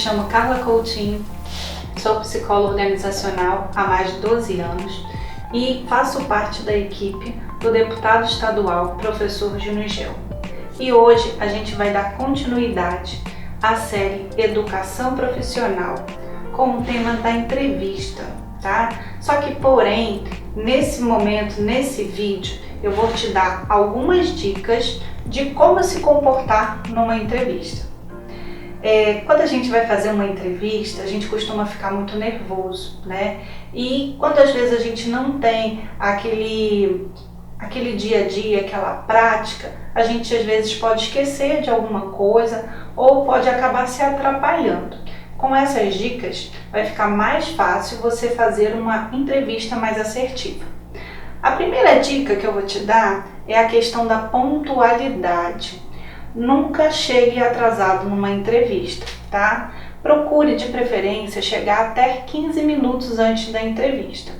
chamo Carla Coutinho, sou psicóloga organizacional há mais de 12 anos e faço parte da equipe do deputado estadual professor Júnior Gel. E hoje a gente vai dar continuidade à série Educação Profissional com o tema da entrevista, tá? Só que, porém, nesse momento, nesse vídeo, eu vou te dar algumas dicas de como se comportar numa entrevista. Quando a gente vai fazer uma entrevista, a gente costuma ficar muito nervoso, né? E quando às vezes a gente não tem aquele dia a dia, aquela prática, a gente às vezes pode esquecer de alguma coisa ou pode acabar se atrapalhando. Com essas dicas, vai ficar mais fácil você fazer uma entrevista mais assertiva. A primeira dica que eu vou te dar é a questão da pontualidade. Nunca chegue atrasado numa entrevista, tá? Procure de preferência chegar até 15 minutos antes da entrevista.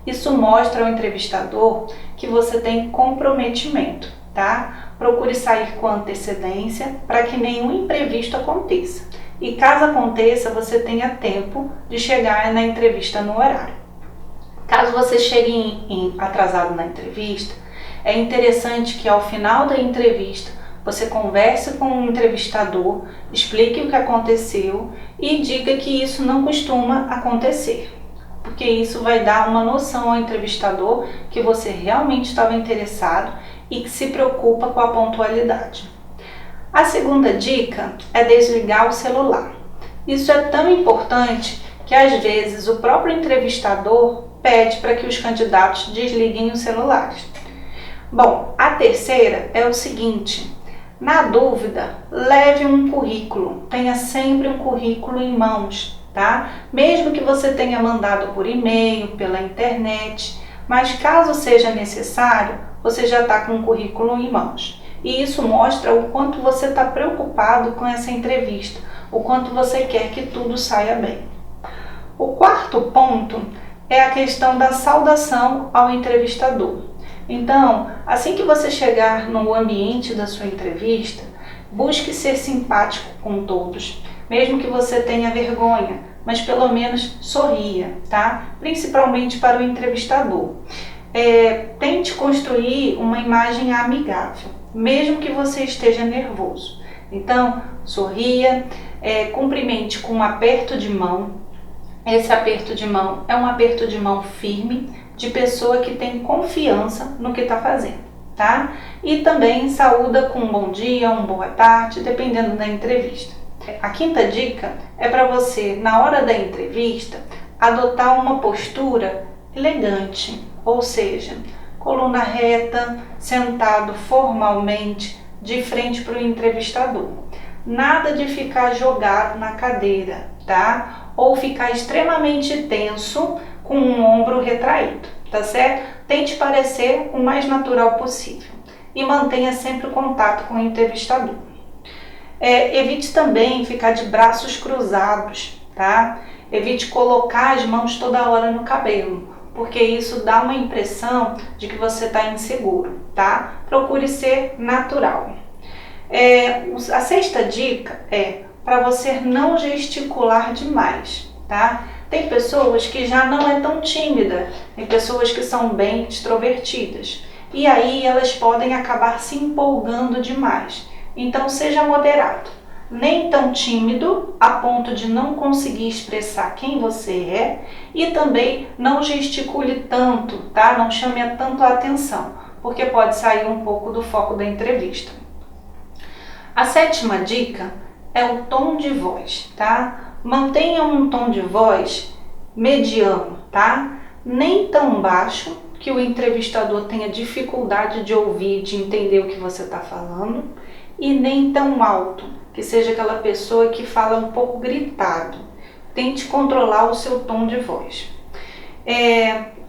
Isso mostra ao entrevistador que você tem comprometimento, tá? Procure sair com antecedência para que nenhum imprevisto aconteça. E caso aconteça, você tenha tempo de chegar na entrevista no horário. Caso você chegue atrasado na entrevista, é interessante que ao final da entrevista você converse com o entrevistador, explique o que aconteceu e diga que isso não costuma acontecer, porque isso vai dar uma noção ao entrevistador que você realmente estava interessado e que se preocupa com a pontualidade. A segunda dica é desligar o celular. Isso é tão importante que às vezes o próprio entrevistador pede para que os candidatos desliguem os celulares. Bom, a terceira é o seguinte: na dúvida, leve um currículo, tenha sempre um currículo em mãos, tá? Mesmo que você tenha mandado por e-mail, pela internet, mas caso seja necessário, você já está com o currículo em mãos. E isso mostra o quanto você está preocupado com essa entrevista, o quanto você quer que tudo saia bem. O quarto ponto é a questão da saudação ao entrevistador. Então, assim que você chegar no ambiente da sua entrevista, busque ser simpático com todos, mesmo que você tenha vergonha, mas pelo menos sorria, tá? Principalmente para o entrevistador. Tente construir uma imagem amigável, mesmo que você esteja nervoso. Então, sorria, cumprimente com um aperto de mão. Esse aperto de mão é um aperto de mão firme, de pessoa que tem confiança no que está fazendo, tá? E também saúda com um bom dia, uma boa tarde, dependendo da entrevista. A quinta dica é para você, na hora da entrevista, adotar uma postura elegante, ou seja, coluna reta, sentado formalmente, de frente para o entrevistador. Nada de ficar jogado na cadeira, tá? Ou ficar extremamente tenso com um ombro retraído, tá certo? Tente parecer o mais natural possível e mantenha sempre o contato com o entrevistador. Evite também ficar de braços cruzados, tá? Evite colocar as mãos toda hora no cabelo, porque isso dá uma impressão de que você está inseguro, tá? Procure ser natural. A sexta dica é para você não gesticular demais, tá? Tem pessoas que já não é tão tímida, tem pessoas que são bem extrovertidas e aí elas podem acabar se empolgando demais. Então seja moderado, nem tão tímido a ponto de não conseguir expressar quem você é e também não gesticule tanto, tá? Não chame tanto a atenção, porque pode sair um pouco do foco da entrevista. A sétima dica é o tom de voz, tá? Mantenha um tom de voz mediano, tá? Nem tão baixo que o entrevistador tenha dificuldade de ouvir, de entender o que você está falando, e nem tão alto, que seja aquela pessoa que fala um pouco gritado. Tente controlar o seu tom de voz.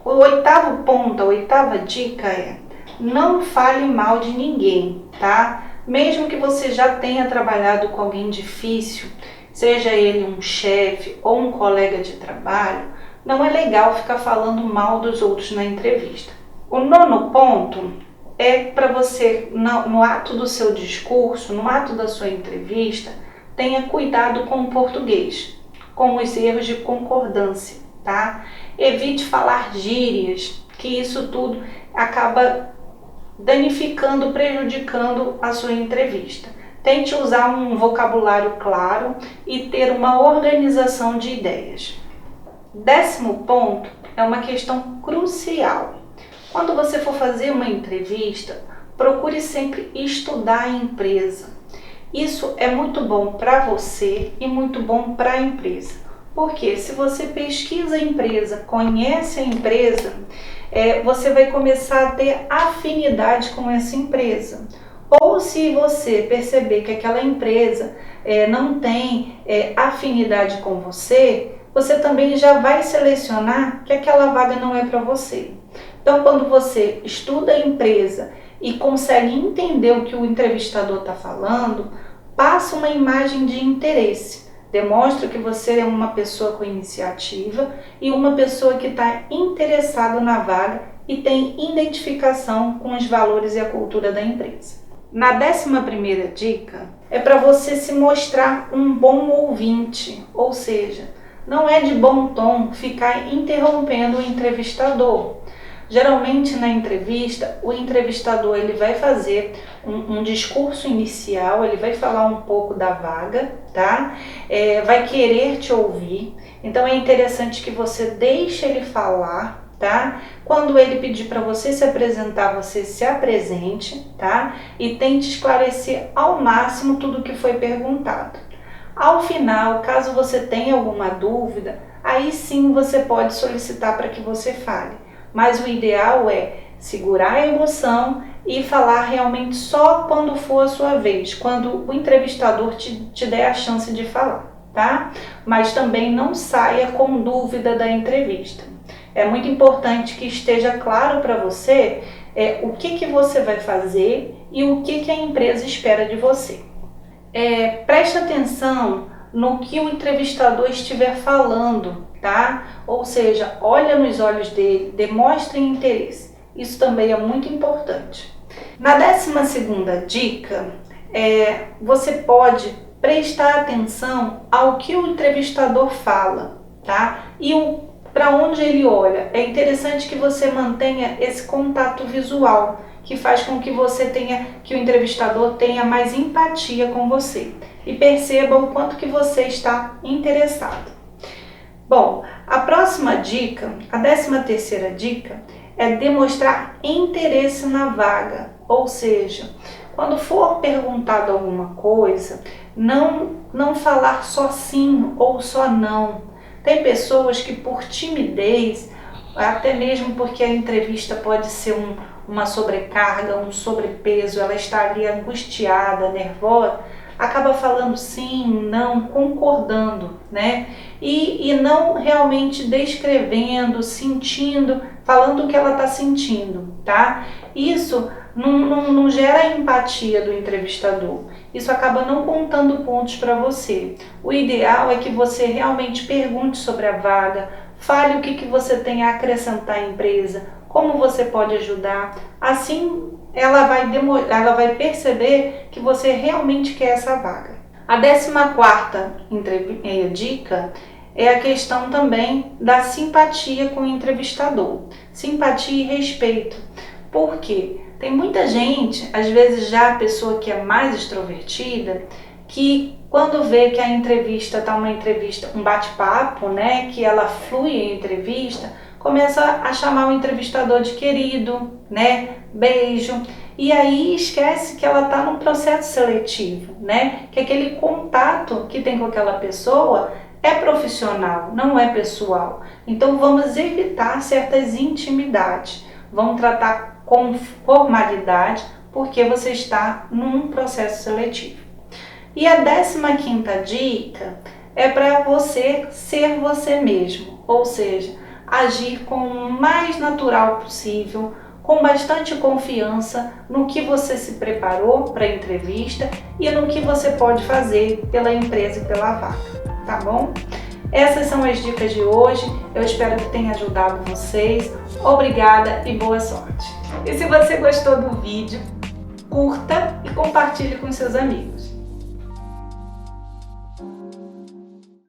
O oitavo ponto, a oitava dica é: não fale mal de ninguém, tá? Mesmo que você já tenha trabalhado com alguém difícil, seja ele um chefe ou um colega de trabalho, não é legal ficar falando mal dos outros na entrevista. O nono ponto é para você, no ato do seu discurso, no ato da sua entrevista, tenha cuidado com o português, com os erros de concordância, tá? Evite falar gírias, que isso tudo acaba danificando, prejudicando a sua entrevista. Tente usar um vocabulário claro e ter uma organização de ideias. 10º ponto é uma questão crucial. Quando você for fazer uma entrevista, procure sempre estudar a empresa. Isso é muito bom para você e muito bom para a empresa. Porque se você pesquisa a empresa, conhece a empresa, você vai começar a ter afinidade com essa empresa. Ou se você perceber que aquela empresa não tem afinidade com você, você também já vai selecionar que aquela vaga não é para você. Então, quando você estuda a empresa e consegue entender o que o entrevistador está falando, passa uma imagem de interesse. Demonstra que você é uma pessoa com iniciativa e uma pessoa que está interessada na vaga e tem identificação com os valores e a cultura da empresa. Na 11ª dica, é para você se mostrar um bom ouvinte, ou seja, não é de bom tom ficar interrompendo o entrevistador. Geralmente na entrevista, o entrevistador ele vai fazer um discurso inicial, ele vai falar um pouco da vaga, tá? Vai querer te ouvir, então é interessante que você deixe ele falar, tá? Quando ele pedir para você se apresentar, você se apresente, tá? E tente esclarecer ao máximo tudo o que foi perguntado. Ao final, caso você tenha alguma dúvida, aí sim você pode solicitar para que você fale. Mas o ideal é segurar a emoção e falar realmente só quando for a sua vez, quando o entrevistador te der a chance de falar, tá? Mas também não saia com dúvida da entrevista. É muito importante que esteja claro para você o que você vai fazer e o que a empresa espera de você. Preste atenção no que o entrevistador estiver falando, tá? Ou seja, olha nos olhos dele, demonstre interesse. Isso também é muito importante. Na 12ª dica, você pode prestar atenção ao que o entrevistador fala, tá? E para onde ele olha. É interessante que você mantenha esse contato visual, que faz com que que o entrevistador tenha mais empatia com você e perceba o quanto que você está interessado. Bom, a próxima dica, a 13ª dica, é demonstrar interesse na vaga, ou seja, quando for perguntado alguma coisa, não falar só sim ou só não. Tem pessoas que por timidez, até mesmo porque a entrevista pode ser uma sobrecarga, um sobrepeso, ela está ali angustiada, nervosa, acaba falando sim, não, concordando, né? E não realmente descrevendo, sentindo, falando o que ela está sentindo, tá? Isso não gera empatia do entrevistador. Isso acaba não contando pontos para você. O ideal é que você realmente pergunte sobre a vaga, fale o que você tem a acrescentar à empresa, como você pode ajudar. Assim, ela vai perceber que você realmente quer essa vaga. A 14ª dica é a questão também da simpatia com o entrevistador. Simpatia e respeito. Por quê? Tem muita gente, às vezes já a pessoa que é mais extrovertida, que quando vê que a entrevista está um bate-papo, né, que ela flui a entrevista, começa a chamar o entrevistador de querido, né, beijo, e aí esquece que ela está num processo seletivo, né, que aquele contato que tem com aquela pessoa é profissional, não é pessoal. Então vamos evitar certas intimidades, vamos tratar com formalidade, porque você está num processo seletivo. E a 15ª dica é para você ser você mesmo, ou seja, agir com o mais natural possível, com bastante confiança no que você se preparou para a entrevista e no que você pode fazer pela empresa e pela vaga, tá bom? Essas são as dicas de hoje, eu espero que tenha ajudado vocês. Obrigada e boa sorte! E se você gostou do vídeo, curta e compartilhe com seus amigos.